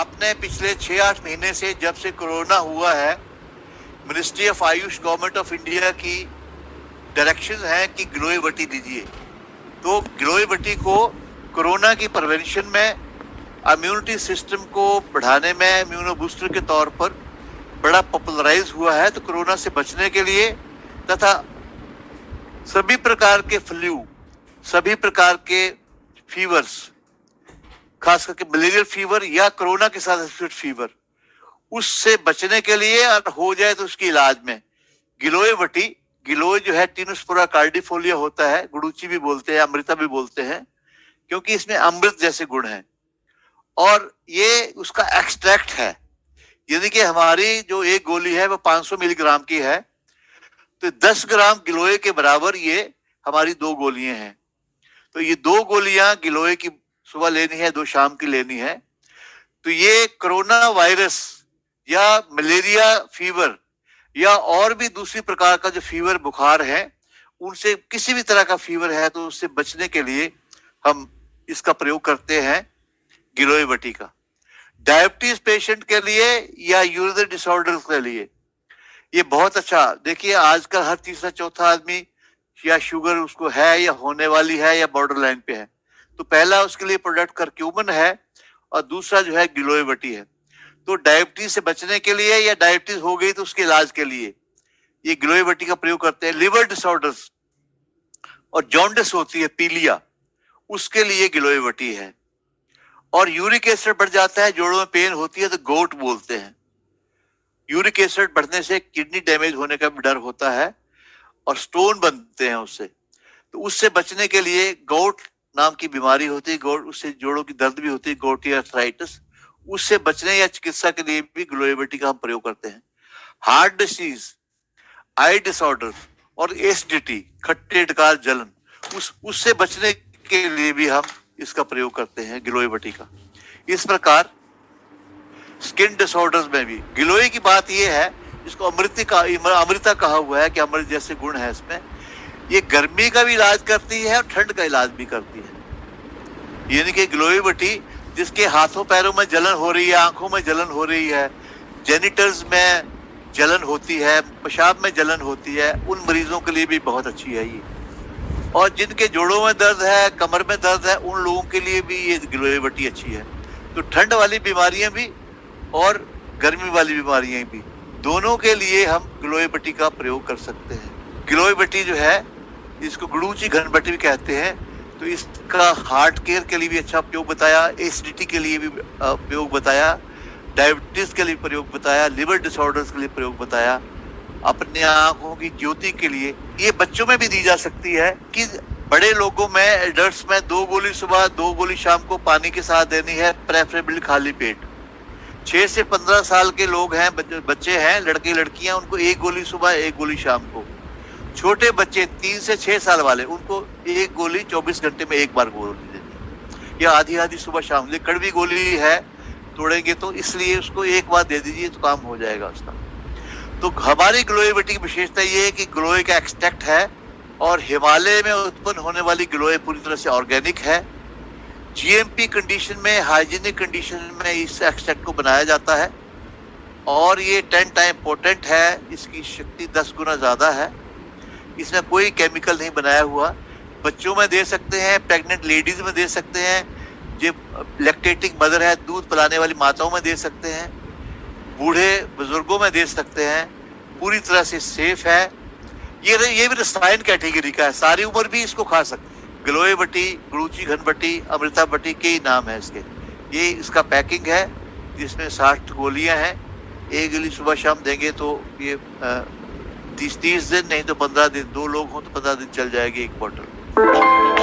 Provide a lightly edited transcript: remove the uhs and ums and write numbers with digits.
आपने पिछले 6-8 महीने से जब से कोरोना हुआ है, ministry of Ayush government of India की डायरेक्शन है कि गिलोय बटी दीजिए। तो गिलोय बटी को कोरोना की प्रिवेंशन में, इम्यूनिटी सिस्टम को बढ़ाने में इम्यूनो बूस्टर के तौर पर बड़ा पॉपुलराइज हुआ है। तो कोरोना से बचने के लिए तथा सभी प्रकार के फ्लू, सभी प्रकार के फीवर्स, खास करके मलेरियल फीवर या कोरोना के साथ एसोसिएटेड फीवर, उससे बचने के लिए और हो जाए तो उसके इलाज में गिलोय बटी, गिलोय जो है टिनोस्पोरा कार्डिफोलिया होता है, गुडुचि भी बोलते हैं, अमृता भी बोलते हैं, क्योंकि इसमें अमृत जैसे गुण हैं। और ये उसका एक्सट्रैक्ट है, यानी कि हमारी जो एक गोली है वो 500 मिलीग्राम की है, तो 10 ग्राम गिलोय के बराबर ये हमारी 2 गोलियां हैं। तो ये 2 गोलियां गिलोय की सुबह लेनी है, 2 शाम की लेनी है। तो ये कोरोना वायरस या मलेरिया फीवर या और भी दूसरी प्रकार का जो फीवर बुखार है, उनसे किसी भी तरह का फीवर है तो उससे बचने के लिए हम इसका प्रयोग करते हैं गिलोय बटी का। डायबिटीज पेशेंट के लिए या यूरिनरी डिसऑर्डर्स के लिए ये बहुत अच्छा। देखिए आजकल हर तीसरा चौथा आदमी या शुगर उसको है या होने वाली है या बॉर्डर लाइन पे है। तो पहला उसके लिए प्रोडक्ट करक्यूमिन है और दूसरा जो है गिलोय बटी है। तो डायबिटीज से बचने के लिए या डायबिटीज हो गई तो उसके इलाज के लिए ये गिलोय बटी का प्रयोग करते हैं। लिवर डिसऑर्डर्स और जॉन्डिस होती है, पीलिया, उसके लिए गिलोय बटी है। और यूरिक एसिड बढ़ जाता है, जोड़ों में पेन होती है तो गोट बोलते हैं। यूरिक एसिड बढ़ने से किडनी डैमेज होने का भी डर होता है और स्टोन बनते हैं उससे। तो उससे बचने के लिए गोट नाम की बीमारी होती है, गोट, उससे जोड़ों की दर्द भी होती है, गोटी आर्थराइटिस, उससे बचने या चिकित्सा के लिए भी गिलोय बटी का हम प्रयोग करते हैं। हार्ट डिसीज, आई डिसऑर्डर और एसिडिटी, खट्टे डकार जलन, उससे बचने के लिए भी हम इसका प्रयोग करते हैं गिलोय बटी का। इस प्रकार स्किन डिसऑर्डर्स में भी गिलोय की बात यह है, इसको अमृता कहा हुआ है कि अमृत जैसे गुण है इसमें। ये गर्मी का भी इलाज करती है और ठंड का इलाज भी करती है। यानी कि गिलोय बटी जिसके हाथों पैरों में जलन हो रही है, आंखों में जलन हो रही है, जेनिटल्स में जलन होती है, पेशाब में जलन होती है, उन मरीजों के लिए भी बहुत अच्छी है ये। और जिनके जोड़ों में दर्द है, कमर में दर्द है, उन लोगों के लिए भी ये गिलोय बटी अच्छी है। तो ठंड वाली बीमारियां भी और गर्मी वाली बीमारियां भी, दोनों के लिए हम गिलोय बटी का प्रयोग कर सकते हैं। गिलोय बटी जो है इसको गुडुचि घन बटी भी कहते हैं। तो इसका हार्ट केयर के लिए भी अच्छा प्रयोग बताया, एसिडिटी के लिए भी प्रयोग बताया, डायबिटीज के लिए प्रयोग बताया, लिवर डिसऑर्डर्स के लिए प्रयोग बताया, अपने आंखों की ज्योति के लिए। ये बच्चों में भी दी जा सकती है कि बड़े लोगों में, एडल्ट्स में 2 गोली सुबह 2 गोली शाम को पानी के साथ देनी है, प्रेफरेबली खाली पेट। 6 से 15 साल के लोग हैं, बच्चे हैं, लड़के लड़कियां, उनको 1 गोली सुबह 1 गोली शाम को। छोटे बच्चे 3 से 6 साल वाले, उनको 1 गोली 24 घंटे में 1 बार गोली देनी, या आधी सुबह शाम। ये कड़वी गोली है, तोड़ेंगे तो, इसलिए उसको 1 बार दे दीजिए तो काम हो जाएगा उसका। तो हमारी गिलोय बटी की विशेषता ये है कि गिलोय का एक्सट्रैक्ट है और हिमालय में उत्पन्न होने वाली गिलोय पूरी तरह से ऑर्गेनिक है। जीएमपी कंडीशन में, हाइजीनिक कंडीशन में इस एक्सट्रैक्ट को बनाया जाता है और ये 10 टाइम पोटेंट है, इसकी शक्ति 10 गुना ज्यादा है। इसमें कोई केमिकल नहीं बनाया हुआ। बच्चों में दे सकते हैं, प्रेग्नेंट लेडीज में दे सकते हैं, जो लैक्टेटिंग मदर है, दूध पिलाने वाली माताओं में दे सकते हैं, बूढ़े बुजुर्गों में दे सकते हैं। पूरी तरह से सेफ है। ये भी रसायन कैटेगरी का है, सारी उम्र भी इसको खा सकते हैं। गिलोय बटी, गुडुचि घन बटी, अमृता बटी के ही नाम है इसके। ये इसका पैकिंग है जिसमें 60 गोलियां हैं। 1 गोली सुबह शाम देंगे तो ये 30 दिन, नहीं तो 15 दिन, 2 लोग हों तो 15 दिन चल जाएगी 1 बॉटल।